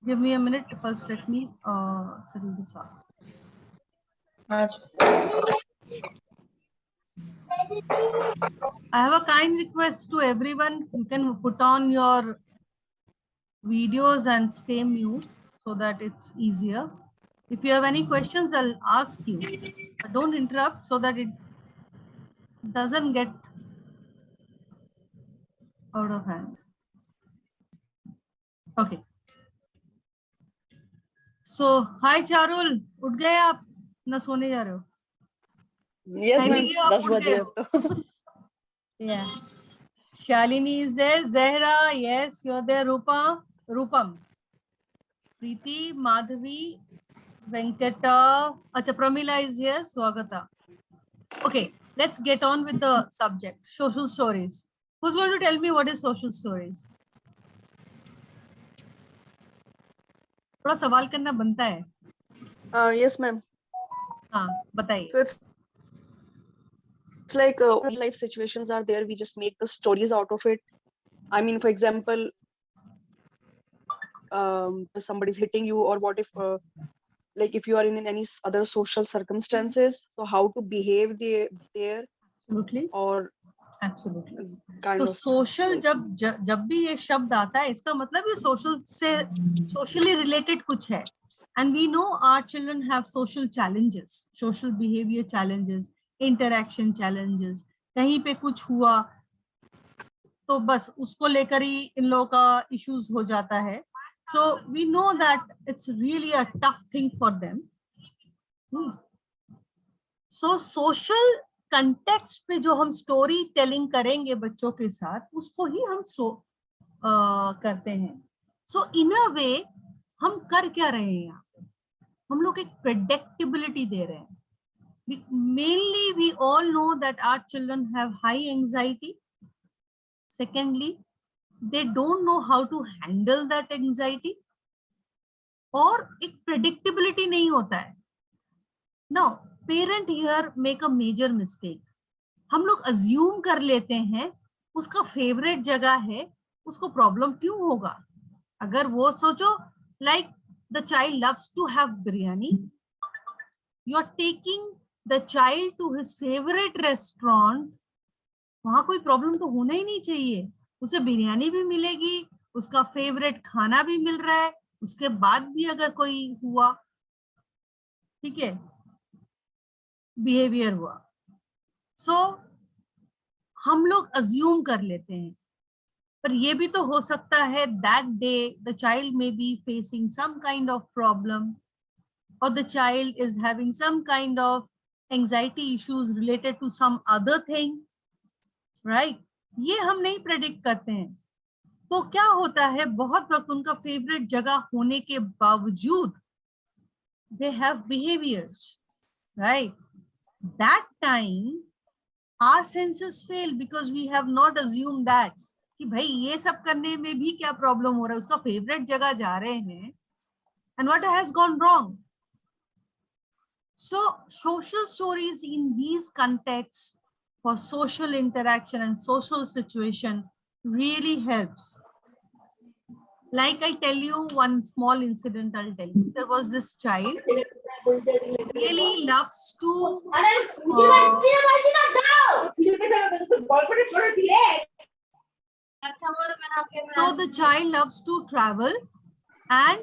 Give me a minute. First, let me settle this up. I have a kind request to everyone. You can put on your videos and stay mute so that it's easier. If you have any questions, I'll ask you. But don't interrupt so that it doesn't get out of hand. Okay. So, hi Charul. उठ गए आप? ना सोने जा रहे हो? Yes, ma'am. 10 बजे अब तो. Yeah. Shalini is there. Zehra, yes, you're there. Rupam. Preeti, Madhavi, Venkata. Acha, Pramila is here. Swagata. Okay, let's get on with the subject. Social stories. Who's going to tell me what is social stories? थोड़ा सवाल करना बनता है. Yes, ma'am. हाँ, बताइए. So it's like life situations are there. We just make the stories out of it. I mean, for example, somebody's hitting you, or what if, like, if you are in any other social circumstances, so how to behave there. Absolutely. Or Absolutely. kind तो of social like, जब भी ये शब्द आता है, इसका मतलब ये सोशल से सोशली रिलेटेड कुछ है. And we know our children have social challenges, social behavior challenges, interaction challenges. कहीं पे कुछ हुआ तो बस उसको लेकर ही इन लोगों का इश्यूज हो जाता है. So we know that it's really a tough thing for them. So social context पे जो हम स्टोरी टेलिंग करेंगे बच्चों के साथ, उसको ही हम करते हैं. सो इन अ वे हम कर क्या रहे हैं यहाँ पे? हम लोग एक प्रेडिक्टेबिलिटी दे रहे हैं. Mainly we all know that our children have high anxiety. Secondly, they don't know how to handle that anxiety. और एक predictability नहीं होता है. Now, parent here make a major mistake. हम लोग अज्यूम कर लेते हैं उसका फेवरेट जगह है, उसको प्रॉब्लम क्यों होगा? अगर वो सोचो like the child loves to have biryani, you are taking the child to his favourite restaurant, वहां कोई प्रॉब्लम तो होना ही नहीं चाहिए. उसे बिरयानी भी मिलेगी, उसका फेवरेट खाना भी मिल रहा है, उसके बाद भी अगर कोई हुआ, ठीक है, बिहेवियर हुआ, सो हम लोग अज्यूम कर लेते हैं. पर ये भी तो हो सकता है that day the child may be facing some kind of problem, or the child is having some kind of anxiety issues related to some other thing, right? ये हम नहीं प्रेडिक्ट करते हैं. तो क्या होता है, बहुत वक्त उनका फेवरेट जगह होने के बावजूद they have behaviors, right? That time our senses fail because we have not assumed that कि भाई ये सब करने में भी क्या प्रॉब्लम हो रहा है, उसका फेवरेट जगह जा रहे हैं, and what has gone wrong. So social stories in these contexts for social interaction and social situation really helps. Like I tell you one small incident, I'll tell you. There was this child really loves to so the child loves to travel and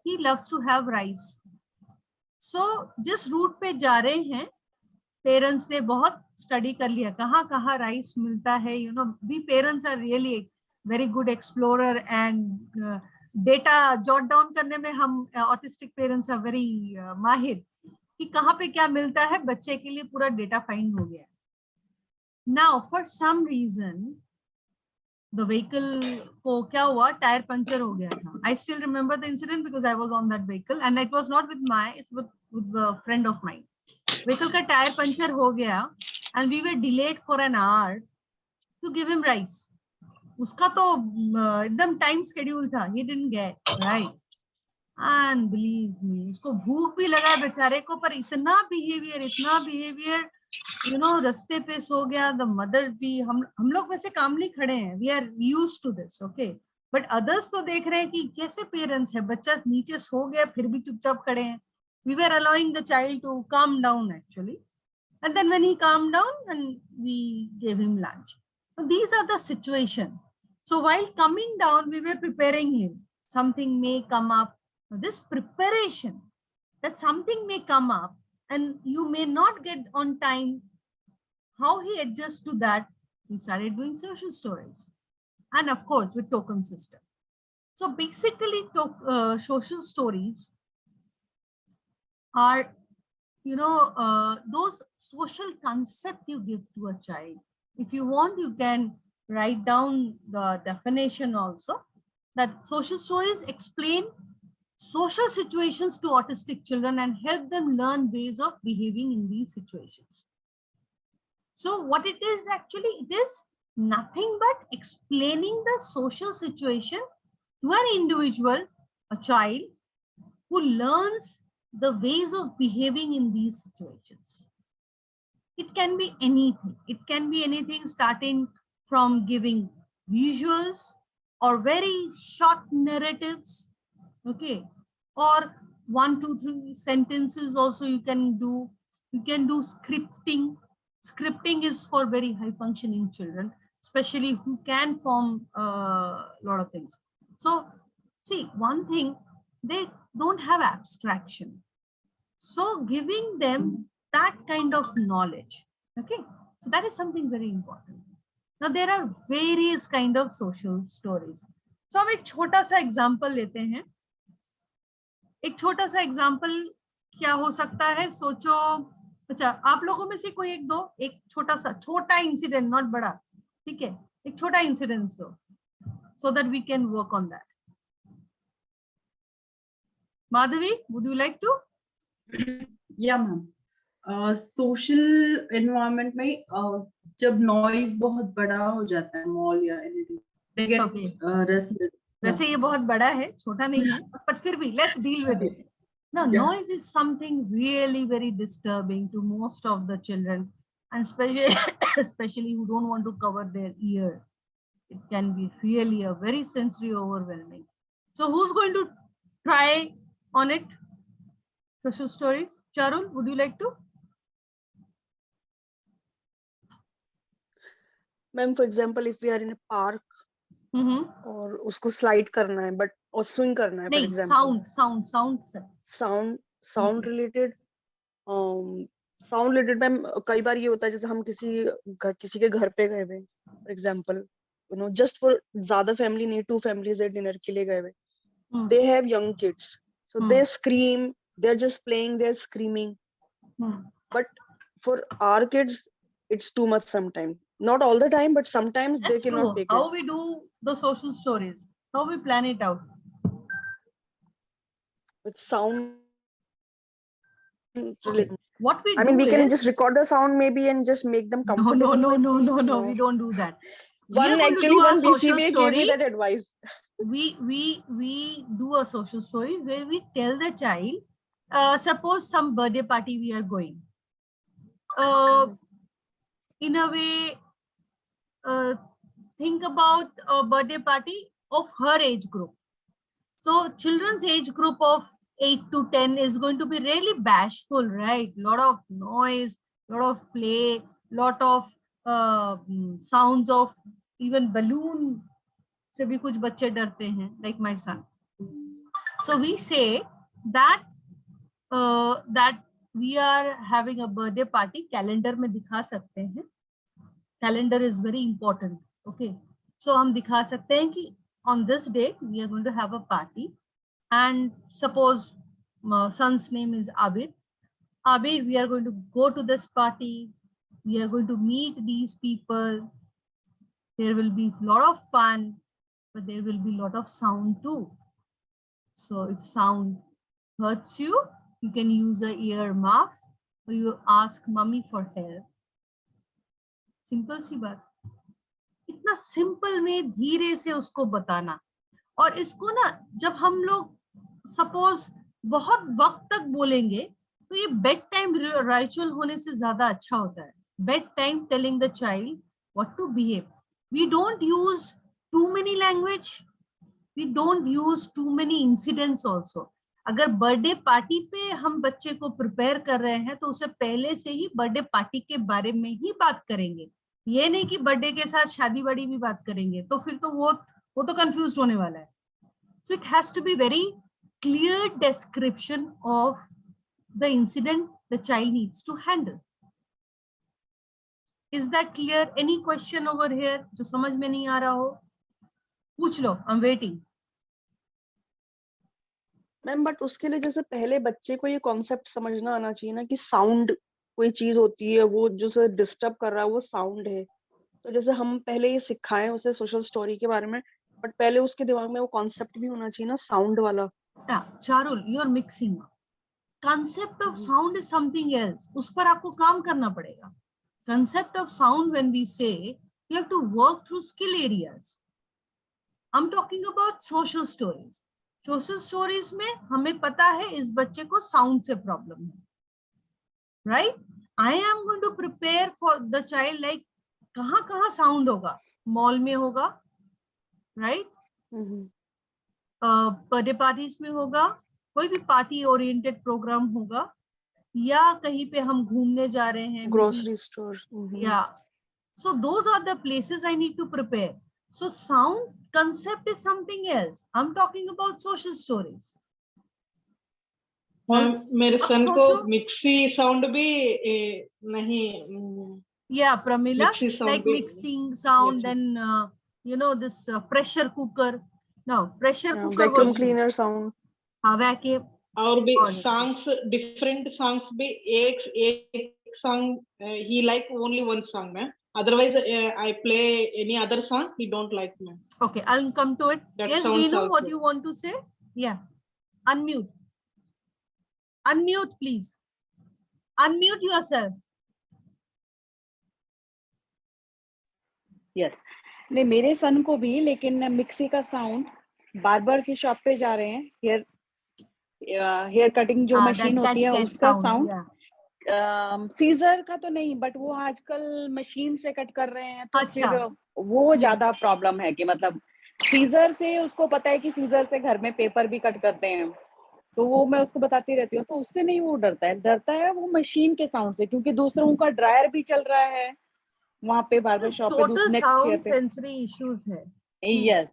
he loves to have rice. So जिस root पे जा रहे हैं, parents ने बहुत study कर लिया कहाँ कहाँ राइस मिलता है. You know, we parents are really very good explorer and data jot down करने में हम ऑटिस्टिक पेरेंट्स आर वेरी माहिर कि कहाँ पे क्या मिलता है बच्चे के लिए, पूरा डेटा फाइंड हो गया. Now for some reason the vehicle को क्या हुआ, टायर पंचर हो गया था. I still remember the incident because I was on that vehicle and it was not with it's with a friend of mine. Vehicle का tyre puncture हो गया and we were delayed for an hour to give him rice. उसका तो एकदम time schedule था. He didn't get right. And believe me, उसको भूख भी लगा है बेचारे को, पर इतना बिहेवियर यू नो, रास्ते पे सो गया. द मदर भी, हम लोग वैसे कामली खड़े हैं, we are used to this, okay. But others तो देख रहे हैं कि कैसे पेरेंट्स है, बच्चा नीचे सो गया फिर भी चुपचाप खड़े हैं. We were allowing the child to calm down actually, and then when he calmed down and we gave him lunch. So these are the situation. So while coming down we were preparing him, something may come up. This preparation, that something may come up and you may not get on time, how he adjusts to that, we started doing social stories, and of course with token system. So basically social stories are, you know, those social concept you give to a child. If you want, you can write down the definition also, that social stories explain social situations to autistic children and help them learn ways of behaving in these situations. So what it is actually, it is nothing but explaining the social situation to an individual, a child, who learns the ways of behaving in these situations. It can be anything. It can be anything starting from giving visuals or very short narratives, okay, or 1, 2, 3 sentences also you can do. You can do scripting. Scripting is for very high functioning children, especially who can form a lot of things. So see, one thing, they don't have abstraction. So giving them that kind of knowledge, okay, so that is something very important. Now there are various kind of social stories. So हम एक छोटा सा example लेते हैं. एक छोटा सा example क्या हो सकता है, सोचो. अच्छा, आप लोगों में से कोई एक दो, एक छोटा इंसिडेंट, नॉट बड़ा, ठीक है, एक छोटा इंसिडेंट दो, so that we can work on that. Madhavi, would you like to? या मैम, सोशल एनवायरनमेंट में जब नॉइज बहुत बड़ा हो जाता है, मॉल या एनीथिंग, वैसे ये बहुत बड़ा है, छोटा नहीं है, but फिर भी let's deal with it. Now, noise is something really very disturbing to most of the children, and especially who don't want to cover their ear. It can be really a very sensory overwhelming. So who's going to try on it? Social stories. Charul, would you like to? Ma'am, for example, if we are in a park, और उसको slide करना है, but और swing करना है, for example. Sound related. Sound related ma'am कई बार ये होता है, जैसे हम किसी के घर पे गए हुए, for example, you know, just for ज़्यादा family नहीं, 2 families at dinner के लिए गए हुए. They have young kids, so they scream. They're just playing. They're screaming. But for our kids, it's too much sometimes. Not all the time, but sometimes they cannot take it. How we do the social stories? How we plan it out? With sound. What we do, I mean, we can is, just record the sound maybe and just make them comfortable. No, we don't do that. One VCV gave me that advice. We do a social story where we tell the child, suppose some birthday party we are going. In a way, think about a birthday party of her age group. So children's age group of 8 to 10 is going to be really bashful, right? Lot of noise, lot of play, lot of sounds of even balloon. से भी कुछ बच्चे डरते हैं, like my son. So we say that that we are having a birthday party. Calendar में दिखा सकते हैं. Calendar is very important. Okay. So हम दिखा सकते हैं कि on this day we are going to have a party, and suppose son's name is Abir. Abir, we are going to go to this party. We are going to meet these people. There will be a lot of fun, but there will be a lot of sound too. So if sound hurts you, you can use a ear muff, or you ask mommy for help. Simple सी बात. इतना simple में धीरे से उसको बताना. और इसको ना, जब हम लोग सपोज बहुत वक्त तक बोलेंगे, तो ये बेड टाइम रिचुअल होने से ज्यादा अच्छा होता है. Bedtime telling the child what to behave. We don't use too many language. we don't use too many incidents also. अगर बर्थडे पार्टी पे हम बच्चे को प्रिपेयर कर रहे हैं तो उसे पहले से ही बर्थडे पार्टी के बारे में ही बात करेंगे, ये नहीं कि बर्थडे के साथ शादी वादी भी बात करेंगे, तो फिर तो वो तो कंफ्यूज होने वाला है. So it has to be very clear description of the incident the child needs to handle. Is that clear? Any question over here जो समझ में नहीं आ रहा हो पूछ लो, I'm waiting. मैम बट उसके लिए जैसे पहले बच्चे को ये कॉन्सेप्ट समझना आना चाहिए ना कि साउंड कोई चीज होती है, वो जो उसे डिस्टर्ब कर रहा है वो साउंड है. तो जैसे हम पहले ये सिखाएं उसे सोशल स्टोरी के बारे में, बट पहले उसके दिमाग में वो कॉन्सेप्ट भी होना चाहिए ना साउंड वाला. Charul, you are mixing up. Concept of sound is something else. उस पर आपको काम करना पड़ेगा. Concept of sound, when we say, you have to work through skill areas. I'm talking about social stories. Social stories में हमें पता है इस बच्चे को sound से problem है, right? I am going to prepare for the child like कहाँ sound होगा, मॉल में होगा, right? बर्थडे पार्टीज में होगा, कोई भी पार्टी ओरिएंटेड प्रोग्राम होगा, या कहीं पे हम घूमने जा रहे हैं, ग्रोसरी स्टोर. या so those are the places I need to prepare. So sound concept is something else. I'm talking about social stories. मेरे सन को मिक्सी साउंड भी नहीं. Yeah, Pramila, like भी, mixing sound, yes, then you know this pressure cooker. No, pressure cooker, vacuum cleaner sound. हाँ, vacuum. और भी songs, different songs भी एक song he like only one song, man. Otherwise I play any other song, he don't like, man. Okay, I'll come to it. That Yes, sounds Veenu, also. what you want to say? Yeah, unmute. Unmute, please. Unmute yourself. Yes नहीं, मेरे सन को भी, लेकिन mixie का sound, barber की shop पे जा रहे हैं, हेयर कटिंग जो मशीन होती है उसका साउंड, सीजर का तो नहीं, बट वो आजकल मशीन से कट कर रहे हैं, तो अच्छा. फिर वो ज्यादा प्रॉब्लम है कि मतलब सीजर से उसको पता है कि सीजर से घर में पेपर भी कट करते हैं, तो वो मैं उसको बताती रहती हूँ, तो उससे नहीं वो डरता है वो मशीन के साउंड से, क्योंकि दूसरों का ड्रायर भी चल रहा है वहाँ पे बार्बर शॉप पे, नेक्स्ट ईयर पे सेंसरी इश्यूज है. यस,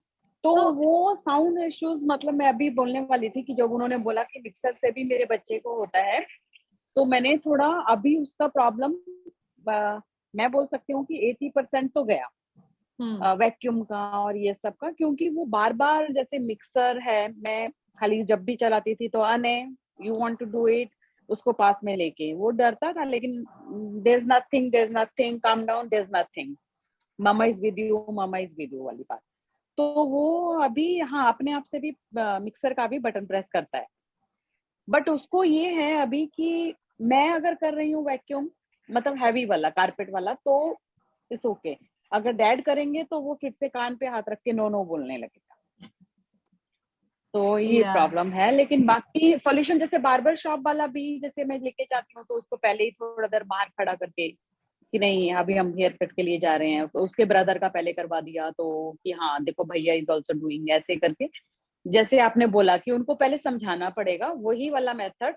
तो वो साउंड इश्यूज, मतलब मैं अभी बोलने वाली थी कि जब उन्होंने बोला कि मिक्सर से भी मेरे बच्चे को होता है, तो मैंने थोड़ा अभी उसका प्रॉब्लम मैं बोल सकती हूँ कि 80% तो गया वैक्यूम का और ये सब का, क्योंकि वो बार बार जैसे मिक्सर है, मैं खाली जब भी चलाती थी तो अने you want to do it, उसको पास में लेके वो डरता था, लेकिन there's nothing, calm down, there's nothing, mama is with you वाली बात. तो वो अभी हाँ अपने आप से भी मिक्सर का भी बटन प्रेस करता है, बट उसको ये है अभी कि मैं अगर कर रही हूँ वैक्यूम, मतलब हैवी वाला, कारपेट वाला, तो इट्स ओके. अगर डैड करेंगे तो वो फिर से कान पे हाथ रख के नो बोलने लगेगा, तो ये प्रॉब्लम है. लेकिन बाकी सॉल्यूशन, जैसे बार्बर शॉप वाला भी, जैसे मैं लेके जाती हूँ तो उसको पहले ही थोड़ा देर बाहर खड़ा करके कि नहीं अभी हम हेयर कट के लिए जा रहे हैं, तो उसके ब्रदर का पहले करवा दिया, तो कि हाँ देखो भैया इज ऑल्सो डूइंग, ऐसे करके जैसे आपने बोला कि उनको पहले समझाना पड़ेगा, वही वाला मेथड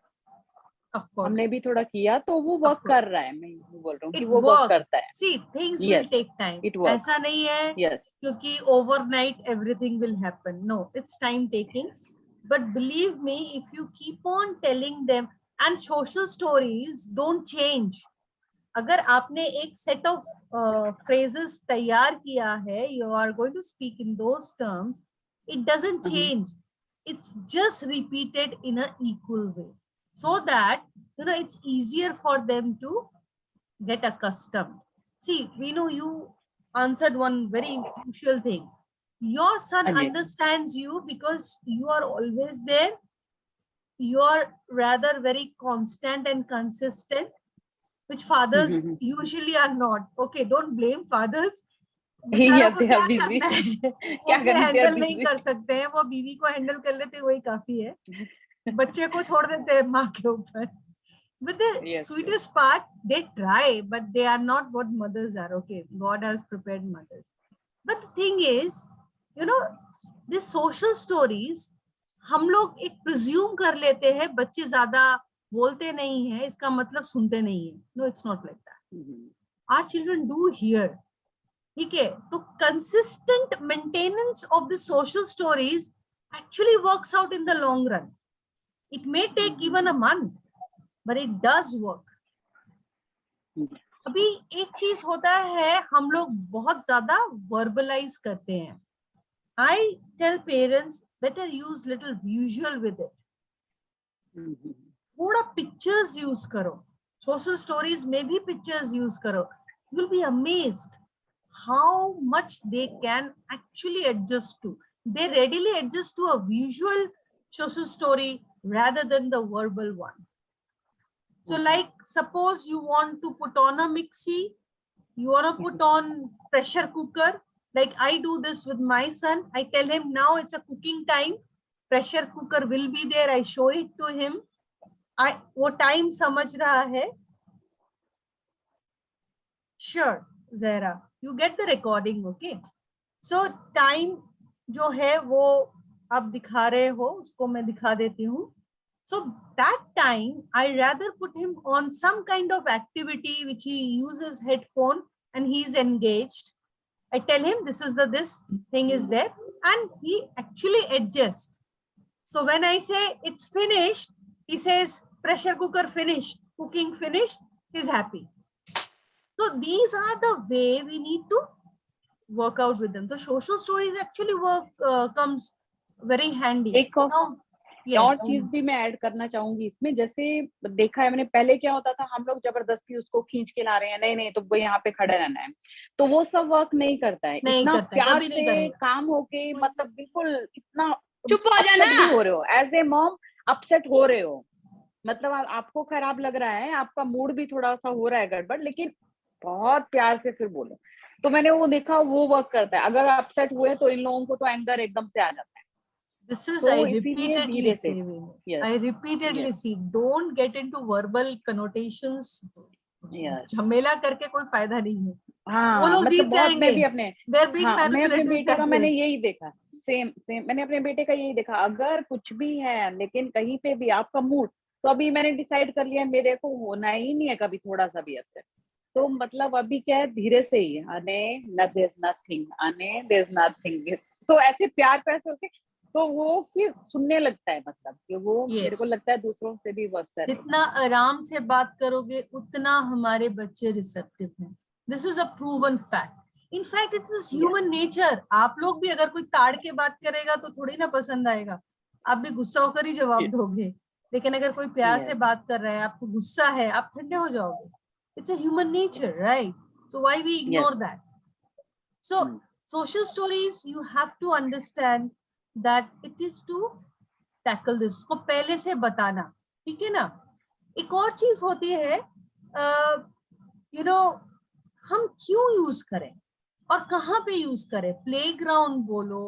हमने भी थोड़ा किया, तो वो वर्क कर रहा है. मैं बोल रहा हूँ कि वो वर्क करता है. See, things will take time. ऐसा नहीं है क्योंकि overnight everything will happen. No, it's time taking. But believe me, if you keep on telling them, and social stories don't change. अगर आपने एक set of phrases तैयार किया है, you are going to speak in those terms, it doesn't change. It's just repeated in an equal way, so that you know it's easier for them to get accustomed. See, we know you answered one very crucial thing. Your son understands you because you are always there. You are rather very constant and consistent, which fathers usually are not. Okay, don't blame fathers. Handle नहीं कर सकते हैं, वो बीवी को handle कर लेते हैं, वही काफी है. बच्चे को छोड़ देते हैं माँ के ऊपर. But the sweetest part, they try, but they are not what mothers are. Okay, God has prepared mothers. But the thing is, you know, this social stories हम लोग एक प्रिज्यूम कर लेते हैं, बच्चे ज्यादा बोलते नहीं है इसका मतलब सुनते नहीं है. No, it's not like that. Our children do hear. ठीक है, तो consistent maintenance of the social stories actually works out in the long run. It may take even a month, but it does work. अभी एक चीज होता है, हम लोग बहुत ज्यादा वर्बलाइज करते हैं. I tell parents better use little visual with it. थोड़ा पिक्चर्स यूज करो, सोशल स्टोरीज में भी पिक्चर्स यूज करो. You will be amazed how much they can actually adjust to. They readily adjust to a visual social story rather than the verbal one. So like suppose you want to put on a mixie, you want to put on pressure cooker. Like I do this with my son. I tell him now it's a cooking time. Pressure cooker will be there. I show it to him. वो time समझ रहा है. Sure, Zahra, you get the recording, okay? So time जो है वो आप दिखा रहे हो, उसको मैं दिखा देती हूँ. So that time I rather put him on some kind of activity which he uses headphone and he is engaged. I tell him this is this thing is there and he actually adjusts. So when I say it's finished, he says pressure cooker finished, cooking finished, he's happy. So these are the way we need to work out with them. The social stories actually comes very handy. एक और चीज भी मैं add करना चाहूंगी इसमें. जैसे देखा है मैंने पहले क्या होता था, हम लोग जबरदस्ती उसको खींच के ला रहे हैं, नहीं तो वो यहाँ पे खड़े रहना है, तो वो सब वर्क नहीं करता है. इतना प्यार से काम होके मतलब बिल्कुल इतना चुप हो जाना हो रहे हो, एज ए मॉम अपसेट हो रहे हो, मतलब आपको खराब लग रहा है, आपका मूड भी थोड़ा सा हो रहा है गड़बड़, लेकिन बहुत प्यार से फिर बोलो. तो मैंने वो देखा, वो वर्क करता है. अगर अपसेट हुए तो इन लोगों को तो एंगर एकदम से आ जाता है. This is I repeatedly say. I repeatedly see. Don't get into verbal connotations. झमेला करके कोई फायदा नहीं है. हाँ, वो लोग जीत जाएंगे. मैं भी अपने मैं अपने बेटे का मैंने यही देखा. सेम मैंने अपने बेटे का यही देखा. अगर कुछ भी है लेकिन कहीं पे भी आपका मूड, तो अभी मैंने डिसाइड कर लिया मेरे को होना ही नहीं है कभी थोड़ा सा भी अपसेट. तो मतलब अभी क्या है, धीरे से ही आने there's nothing, आने there's nothing, तो ऐसे प्यार पैसे होके तो वो फिर सुनने लगता है. मतलब कि वो मेरे को लगता है दूसरों से भी वर्क करेगा. जितना आराम से बात करोगे उतना हमारे बच्चे रिसेप्टिव हैं. This is a proven fact. In fact it is human nature. आप लोग भी अगर कोई ताड़ के बात करेगा तो थोड़ी ना पसंद आएगा, आप भी गुस्सा होकर ही जवाब दोगे. लेकिन अगर कोई प्यार से बात कर रहा है, आपको गुस्सा है, आप ठंडे हो जाओगे. It's a human nature, right? So why we ignore that? So social stories, you have to understand that it is to tackle this. को पहले से बताना, ठीक है ना. एक और चीज होती है, हम क्यों यूज करें और कहाँ पे यूज करें. प्लेग्राउंड बोलो,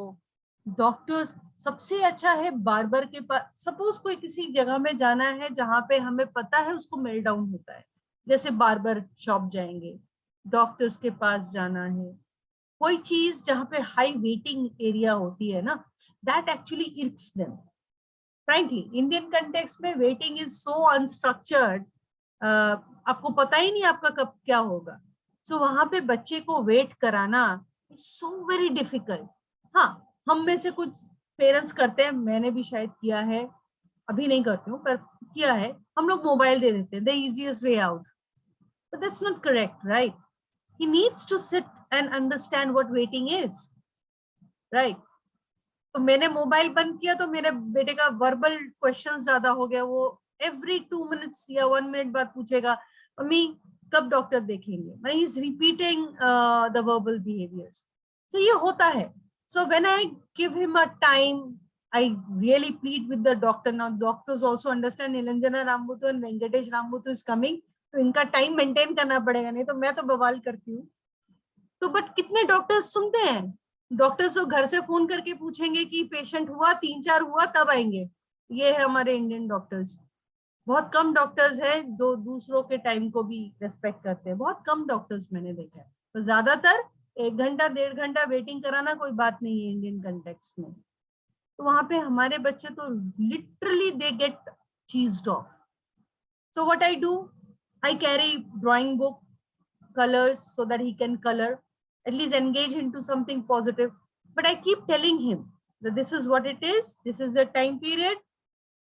डॉक्टर्स, सबसे अच्छा है बार्बर के पास. सपोज कोई किसी जगह में जाना है जहाँ पे हमें पता है उसको मेल्टडाउन होता है, जैसे बार्बर शॉप जाएंगे, डॉक्टर्स के पास जाना है, कोई चीज जहाँ पे हाई वेटिंग एरिया होती है ना, that actually irritates them. Frankly Indian context में वेटिंग इज सो अनस्ट्रक्चर्ड, आपको पता ही नहीं आपका कब क्या होगा. सो वहां पे बच्चे को वेट कराना इज सो वेरी डिफिकल्ट. हाँ, हम में से कुछ पेरेंट्स करते हैं, मैंने भी शायद किया है, अभी नहीं करती हूँ पर किया है. हम लोग मोबाइल दे देते हैं, the easiest way out. But that's not correct, right? He needs to sit and understand what waiting is, right? तो मैंने मोबाइल बंद किया तो मेरे बेटे का वर्बल क्वेश्चन ज्यादा हो गया. वो every 2 minutes या 1 minute बाद पूछेगा, मम्मी कब डॉक्टर देखेंगे. He is repeating the verbal behaviors. So ये होता है. So when I give him a time, I really plead with the doctor. Now doctors also understand Nilanjana Rambutu and Venkatesh Rambutu is coming. तो इनका time maintain करना पड़ेगा, नहीं तो मैं तो बवाल करती हूँ. तो बट कितने डॉक्टर्स सुनते हैं. डॉक्टर्स तो घर से फोन करके पूछेंगे कि पेशेंट हुआ, 3-4 हुआ तब आएंगे. ये है हमारे इंडियन डॉक्टर्स. बहुत कम डॉक्टर्स है जो दूसरों के टाइम को भी रेस्पेक्ट करते हैं. बहुत कम डॉक्टर्स मैंने देखा है. तो ज्यादातर 1 घंटा 1.5 घंटा वेटिंग कराना कोई बात नहीं है इंडियन कंटेक्स्ट में. तो वहां पे हमारे बच्चे तो literally they get cheesed off. So what I do, I carry drawing book, colors, so that he can color, at least engage into something positive. But I keep telling him that this is what it is, this is the time period,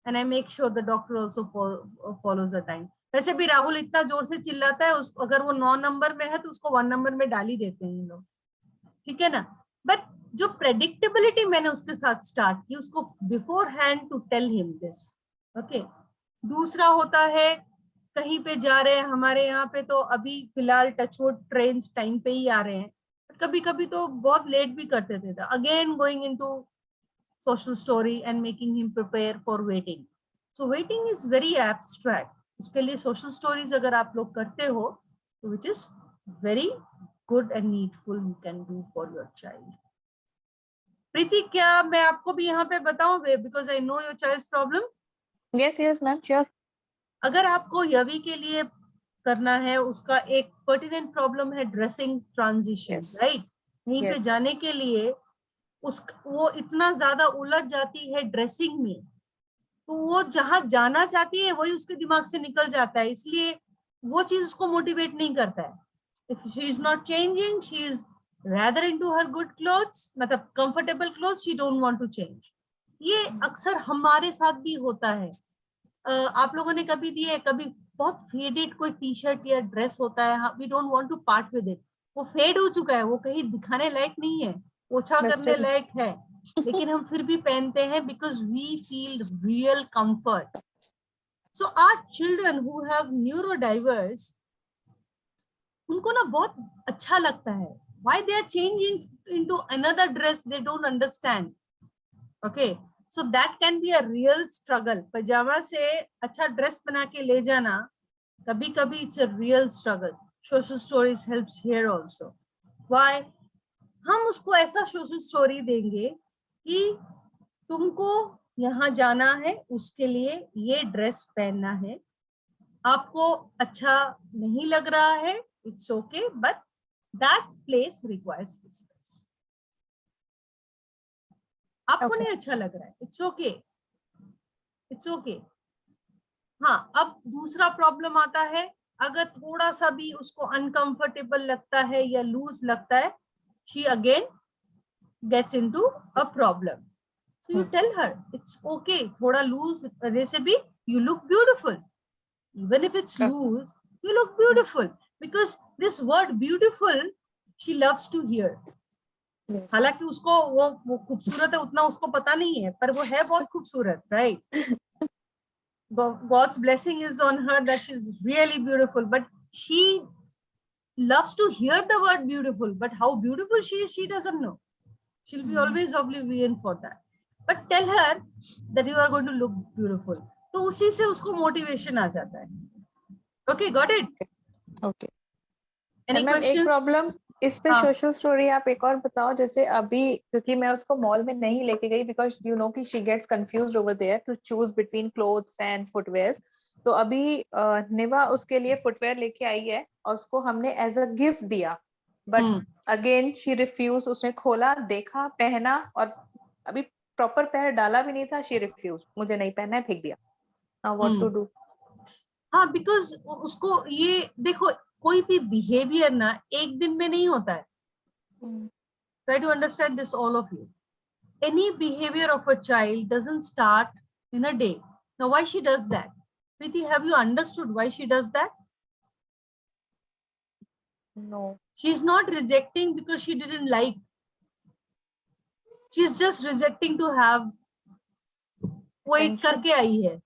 and I make sure the doctor also follows the time. वैसे भी राहुल इतना जोर से चिल्लाता है, उसको अगर वो 9 नंबर में है तो उसको 1 नंबर में डाल ही देते हैं लोग, ठीक है ना. बट जो प्रेडिक्टेबिलिटी मैंने उसके साथ स्टार्ट की, उसको beforehand to tell him this. Okay. दूसरा होता है, कहीं पे जा रहे हैं, हमारे यहाँ पे तो अभी फिलहाल टचवुड ट्रेन टाइम पे ही आ रहे हैं, कभी कभी तो बहुत लेट भी करते थे. Again going into social story and making him prepare for waiting. So waiting is very abstract. उसके लिए सोशल स्टोरीज अगर आप लोग करते हो, which is very good and needful, you can do for your child. Preeti, क्या मैं आपको भी यहाँ पे बताऊं, because I know your child's problem. Yes yes ma'am, sure. अगर आपको यवी के लिए करना है, उसका एक पर्टिनेंट प्रॉब्लम है ड्रेसिंग ट्रांजिशन, राइट. कहीं पे जाने के लिए वो इतना ज्यादा उलझ जाती है ड्रेसिंग में, तो वो जहां जाना चाहती है वही उसके दिमाग से निकल जाता है, इसलिए वो चीज उसको मोटिवेट नहीं करता है. If she is not changing, she is rather into her good clothes, मतलब comfortable clothes, she don't want to change. ये अक्सर हमारे साथ भी होता है. आप लोगों ने कभी दिए, कभी बहुत फेडेड कोई टी शर्ट या ड्रेस होता है, we don't want to part with it, वो फेड हो चुका है, वो कहीं दिखाने लायक नहीं है, ओछा करने लायक है, लेकिन हम फिर भी पहनते हैं because we feel real comfort. So our children who have neurodiverse, उनको ना बहुत अच्छा लगता है. Why they are changing into another dress, they don't understand. Okay, so that can be a real struggle. पजामा से अच्छा ड्रेस बना के ले जाना, कभी कभी it's a real struggle. Social stories helps here also. Why? हम उसको ऐसा सोशल स्टोरी देंगे कि तुमको यहाँ जाना है, उसके लिए ये ड्रेस पहनना है, आपको अच्छा नहीं लग रहा है, it's okay, but that place requires respect. आपको नहीं अच्छा लग रहा है, it's okay, it's okay. हाँ, अब दूसरा प्रॉब्लम आता है, अगर थोड़ा सा भी उसको अनकंफर्टेबल लगता है या लूज लगता है, she again gets into a problem. So you tell her it's okay, थोड़ा लूज रहने से भी you look beautiful. Even if it's loose, you look beautiful. Because this word beautiful she loves to hear. हालांकि उसको वो खूबसूरत है उतना उसको पता नहीं है, पर वो है बहुत खूबसूरत, right? God's blessing is on her that she's really beautiful, but she loves to hear the word beautiful, but how beautiful she is, she doesn't know. She'll be always oblivion for that. But tell her that you are going to look beautiful. तो उसी से उसको motivation आ जाता है. Okay, got it? Okay. Any ma'am, एक questions? Problem इस पे social story आप एक और बताओ. जैसे अभी क्योंकि मैं उसको मॉल में नहीं लेके गई बिकॉज यू नो कि she gets confused over there to choose between clothes and footwear. तो अभी निवा उसके लिए फुटवेयर लेके आई है और उसको हमने एज अ गिफ्ट दिया, बट अगेन शी रिफ्यूज. उसने खोला, देखा, पहना और अभी प्रॉपर पैर डाला भी नहीं था. शी रिफ्यूज, मुझे नहीं पहनना है, फेंक दिया. Now what to do? हाँ, बिकॉज उसको ये देखो, कोई भी बिहेवियर ना एक दिन में नहीं होता है. Try to understand this, all of you. Any behavior of a child doesn't start in a day. Now, why she does that? Preeti, have you understood why she does that? No. She's not rejecting because she didn't like. She's just rejecting to have. वो एक करके आई है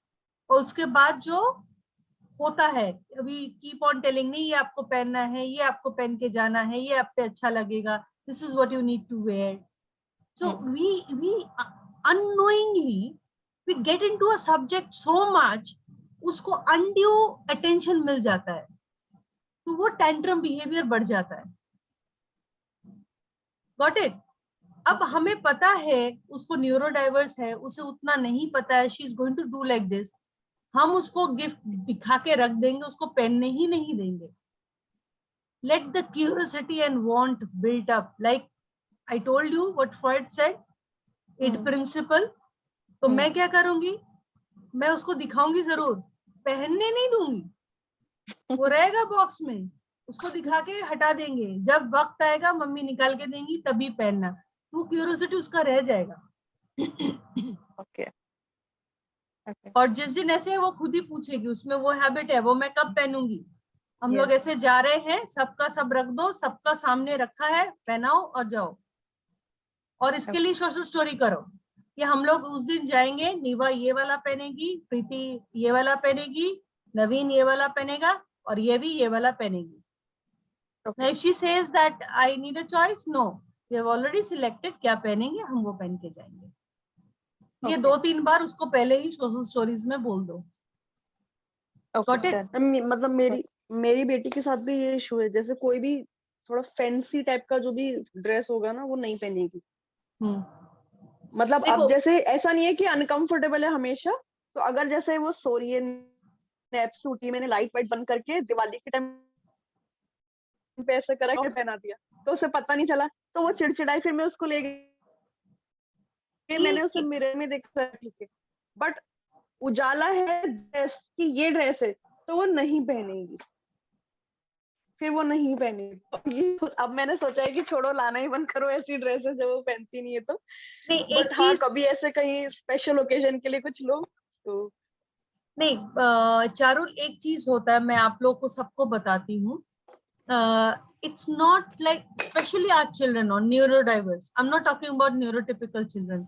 और उसके बाद जो होता है, अभी कीप ऑन टेलिंग, नहीं ये आपको पहनना है, ये आपको पहन के जाना है, ये आप पे अच्छा लगेगा, this is what you need to wear. So we unknowingly we get into a subject so much, उसको अनड्यू अटेंशन मिल जाता है, तो वो टेंट्रम बिहेवियर बढ़ जाता है. Got it? अब हमें पता है उसको न्यूरोडाइवर्स है, उसे उतना नहीं पता है, she is going to do like this. हम उसको गिफ्ट दिखा के रख देंगे, उसको पहनने ही नहीं देंगे. Let the curiosity and want build up. Like I told you what Freud said, id principle, तो मैं क्या करूंगी, मैं उसको दिखाऊंगी जरूर, पहनने नहीं दूंगी, वो रहेगा बॉक्स में, उसको दिखा के हटा देंगे, जब वक्त आएगा मम्मी निकाल के देंगी तभी पहनना, वो क्यूरियोसिटी उसका रह जाएगा। ओके ओके और जिस दिन ऐसे वो खुद ही पूछेगी, उसमें वो हैबिट है, वो मैं कब पहनूंगी। हम लोग ऐसे जा रहे हैं, सबका सब रख दो, सबका सामने रखा है, पहनाओ और जाओ। और इसके लिए सोशल स्टोरी करो कि हम लोग उस दिन जाएंगे, नीवा ये वाला पहनेगी, प्रीति ये वाला पहनेगी, नवीन ये वाला पहनेगा, और ये भी ये वाला पहनेगी। Now if she says that I need a choice, no, we have already selected क्या पहनेंगे, हम वो पहन के जाएंगे। ये 2-3 बार उसको पहले ही सोशल स्टोरीज में बोल दो। Got it? मतलब मेरी बेटी के साथ भी ये इशू है, जैसे कोई भी थोड़ा फैंसी टाइप का जो भी ड्रेस होगा ना, वो नहीं पहनेगी। मतलब अब जैसे ऐसा नहीं है कि अनकंफर्टेबल है हमेशा, तो अगर जैसे वो सोरिए नैप सूट ही मैंने लाइट वाइट बंद करके दिवाली के टाइम पे ऐसा करा के पहना दिया, तो उसे पता नहीं चला, तो वो चिड़चिड़ाई, फिर मैं उसको ले गई, मैंने उसे मिरर में देखा, ठीक है, बट उजाला है ड्रेस कि ये ड्रेस है, तो वो नहीं पहनेगी, फिर वो नहीं पहनेगी। अब मैंने सोचा है कि छोड़ो, लाना ही बंद करो ऐसी ड्रेसेस जब वो पहनती नहीं है तो। बट हाँ, कभी ऐसे कहीं स्पेशल ओकेजन के लिए कुछ लो तो नहीं। चारुल, एक चीज होता है, मैं आप लोग को सबको बताती हूँ, it's not like, especially our children or neurodiverse, I'm not talking about neurotypical children,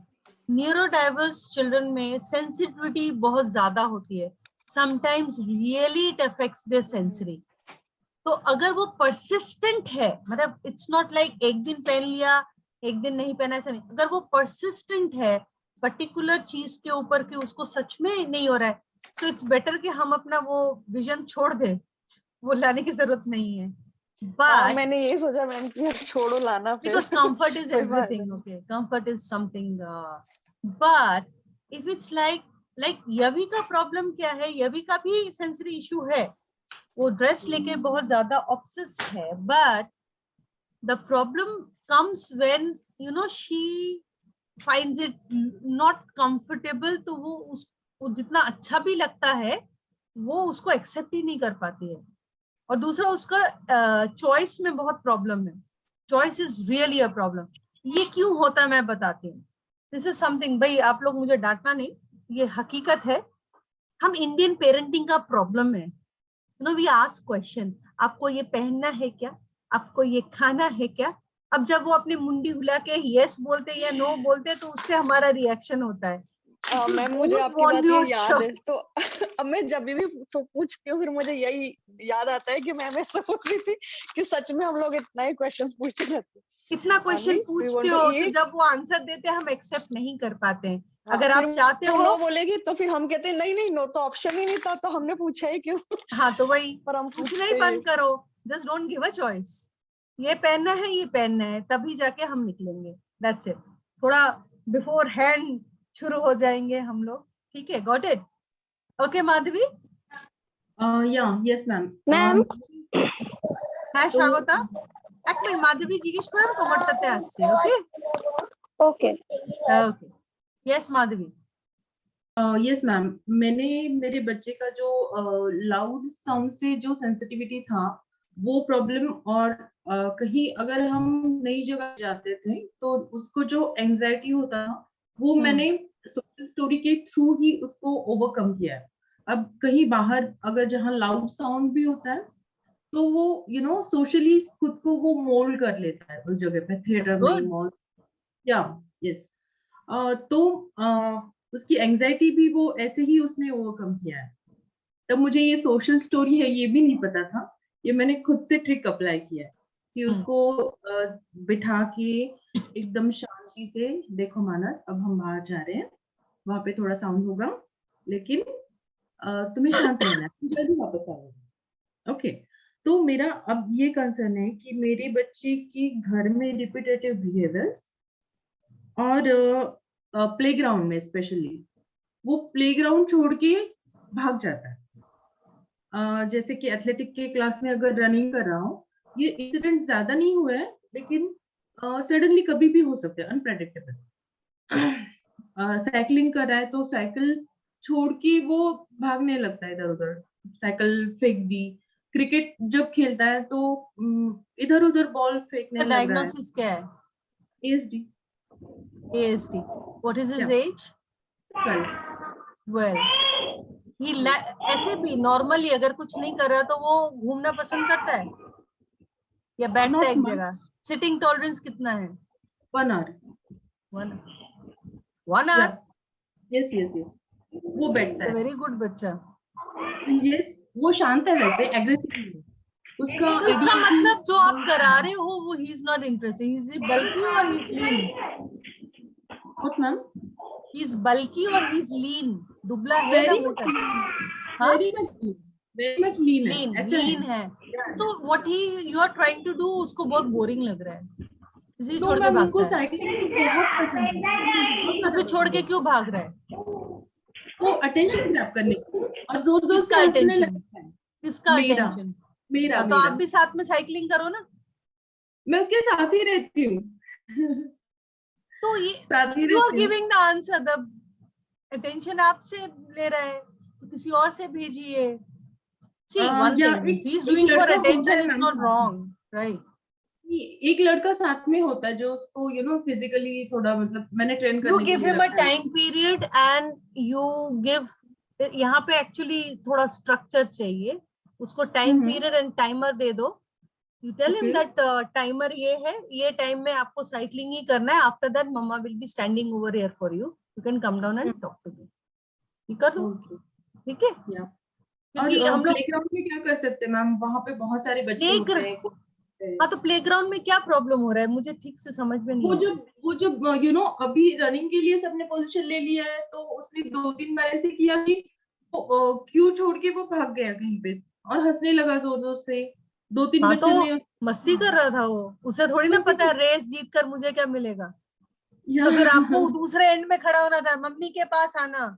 neurodiverse children में sensitivity बहुत ज्यादा होती है, sometimes really it affects their sensory। तो अगर वो persistent है, मतलब it's not like एक दिन पहन लिया एक दिन नहीं पहना, ऐसा नहीं, अगर वो persistent है पर्टिकुलर चीज के ऊपर कि उसको सच में नहीं हो रहा है, तो इट्स बेटर कि हम अपना वो विजन छोड़ दें, वो लाने की जरूरत नहीं है। But मैंने ये सोचा मैम कि छोड़ो, लाना फिर, because comfort is everything, okay, comfort is something, but if it's like यवी का प्रॉब्लम क्या है, यवी का भी सेंसरी इशू है, वो ड्रेस लेके बहुत ज्यादा ऑब्सेस्ड है, but the problem comes when you know she finds it not comfortable, तो वो जितना अच्छा भी लगता है वो उसको एक्सेप्ट ही नहीं कर पाती है। और दूसरा, उसका चॉइस में बहुत प्रॉब्लम है, choice is really a problem. ये क्यों होता है मैं बताती हूँ। दिस इज समथिंग, भाई आप लोग मुझे डांटना नहीं, ये हकीकत है, हम इंडियन पेरेंटिंग का प्रॉब्लम है। You know, we ask question, आपको ये पहनना है क्या, आपको ये खाना है क्या। अब जब वो अपनी मुंडी हिला के यस बोलते या नो बोलते, तो उससे हमारा रिएक्शन होता है। मैम मुझे आपकी बात ये याद है, तो अब मैं जब भी पूछती हूँ, फिर मुझे यही याद आता है कि मैम ऐसा पूछ रही थी कि सच में हम लोग इतना ही क्वेश्चन पूछते रहते हैं, कितना क्वेश्चन पूछते हो, तो जब वो आंसर देते हैं हम एक्सेप्ट नहीं कर पाते हैं। अगर आप चाहते हो नो बोलेगी तो फिर हम कहते हैं नहीं नहीं, नो तो ऑप्शन ही नहीं था, तो हमने पूछा ही क्यों। हाँ, तो वही, पर हम पूछना ही बंद करो, just don't give a choice, ये पहनना है ये पहनना है, तभी जाके हम निकलेंगे, दैट्स इट। थोड़ा बिफोर हैंड शुरू हो जाएंगे हम लोग, ठीक है, got it, okay Madhavi? Yes ma'am. হ্যাঁ স্বাগতা, এক মিনিট মাধবী জিজ্ঞেস করলাম তোমারটাতে আসছে, ওকে okay okay, yes Madhavi. Yes ma'am, मैंने मेरे बच्चे का जो लाउड साउंड से जो सेंसिटिविटी था वो प्रॉब्लम, और कहीं अगर हम नई जगह जाते थे तो उसको जो एंजाइटी होता था वो मैंने सोशल स्टोरी के थ्रू ही उसको ओवरकम किया है। अब कहीं बाहर अगर जहाँ लाउड साउंड भी होता है तो वो यू नो सोशली खुद को वो मोल्ड कर लेता है उस जगह पे, थिएटर में, मॉल, या यस। तो उसकी एंजाइटी भी वो ऐसे ही उसने ओवरकम किया है। तब मुझे ये सोशल स्टोरी है ये भी नहीं पता था, ये मैंने खुद से ट्रिक अप्लाई किया है कि उसको बिठा के एकदम शांति से, देखो मानस अब हम बाहर जा रहे हैं, वहां पे थोड़ा साउंड होगा, लेकिन तुम्हें शांत रहना है, तुम जल्दी वापस आओगे, ओके। तो मेरा अब ये कंसर्न है कि मेरे बच्चे की घर में रिपीटेटिव बिहेवियर्स और प्लेग्राउंड में स्पेशली, वो प्लेग्राउंड छोड़ के भाग जाता है। जैसे कि एथलेटिक के क्लास में अगर रनिंग कर रहा हूँ, ये इंसिडेंट ज्यादा नहीं हुआ है, लेकिन सडनली कभी भी हो सकते हैं, अनप्रेडिक्टेबल। साइकिलिंग कर रहा है तो साइकिल छोड़ के वो भागने लगता है इधर उधर, साइकिल फेंक दी। क्रिकेट जब खेलता है तो इधर उधर बॉल फेंकने लग रहा है। डायग्नोसिस क्या है? ASD। ASD. What is his age? 12। Well, ऐसे भी नॉर्मली अगर कुछ नहीं कर रहा तो वो घूमना पसंद करता है या बैठता है एक जगह? सिटिंग टॉलरेंस कितना है? 1 hour। 1 hour? यस वो बैठता है। वेरी गुड बच्चा। यस, वो शांत है वैसे, एग्रेसिव उसका। तो इसका मतलब जो आप करा रहे हो वो he is not interested. He is bulky और he is lean? What ma'am? He is bulky और ही इज लीन? दुबला है ना मोटा? हाँ, वेरी मच लीन लीन है। So what he you are trying to do, उसको बहुत बोरिंग लग रहा है इसलिए छोड़ के भागता है। साइकिलिंग तो बहुत पसंद है। तो फिर छोड़ के क्यों भाग रहा है? वो अटेंशन ग्रैब करने और जोर जोर किसका से हंसने attention? लगता है। किसका मेरा अटेंशन? मेरा तो आप भी साथ में साइकिलिंग करो ना। मैं उसके साथ ही रहती हूँ। तो ये साथ ही यू आर रहती हूँ। Giving the answer. The attention आपसे ले रहा है तो किसी और से भेजिए। See one thing, if he is doing for attention it's not wrong, right? एक लड़का साथ में होता है जो उसको फिजिकली थोड़ा, मतलब मैंने ट्रेन करने यू के गिव लिए हिम अ रखा है। Time period and you give, यहाँ पे एक्चुअली थोड़ा स्ट्रक्चर चाहिए उसको। टाइम पीरियड एंड टाइमर दे दो। You tell him that timer ये है, ये टाइम में आपको साइकिलिंग ही करना है। After that mama will be standing over here for you, you can come down and talk to me. ठीक कर दो, ठीक है? क्योंकि हम लोग प्लेग्राउंड में क्या कर सकते हैं मैम? वहाँ पे बहुत सारे बच्चे होते हैं। हाँ, तो प्लेग्राउंड में क्या प्रॉब्लम हो रहा है? मुझे ठीक से समझ में नहीं। वो जब अभी रनिंग के लिए सबने पोजीशन ले लिया है तो उसने 2-3 बार ऐसे किया कि क्यों छोड़ के वो भाग गया कहीं पे और हंसने लगा जोर जोर से। 2-3 बच्चे ने मस्ती कर रहा था वो, उसे थोड़ी ना पता है रेस जीत कर मुझे क्या मिलेगा। तो फिर आपको दूसरे एंड में खड़ा होना था, मम्मी के पास आना।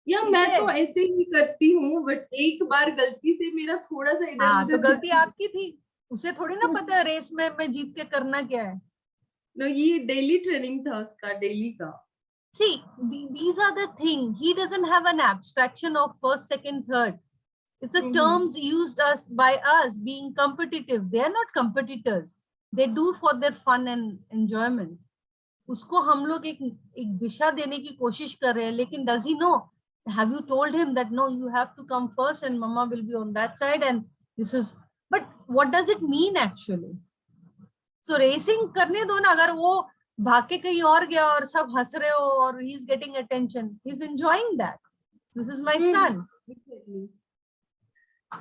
या मैं तो ऐसे ही करती हूँ, बट एक बार गलती से मेरा थोड़ा सा इधर उधर। तो गलती आपकी थी, उसे थोड़ी ना पता है रेस में मैं जीत के करना क्या है। नो, ये डेली ट्रेनिंग था उसका, डेली का। See, these are the thing. He doesn't have an abstraction of first, second, third. It's the terms used by us being competitive. They are not competitors. They do for their fun and enjoyment. उसको हम लोग एक दिशा देने की कोशिश कर रहे हैं, लेकिन does he know? Have you told him that no, you have to come first and mama will be on that side and this is, but what does it mean actually? So racing करने दो ना, अगर वो भाग के कहीं और गया और सब हंस रहे हो और he is getting attention, he is enjoying that. This is my son.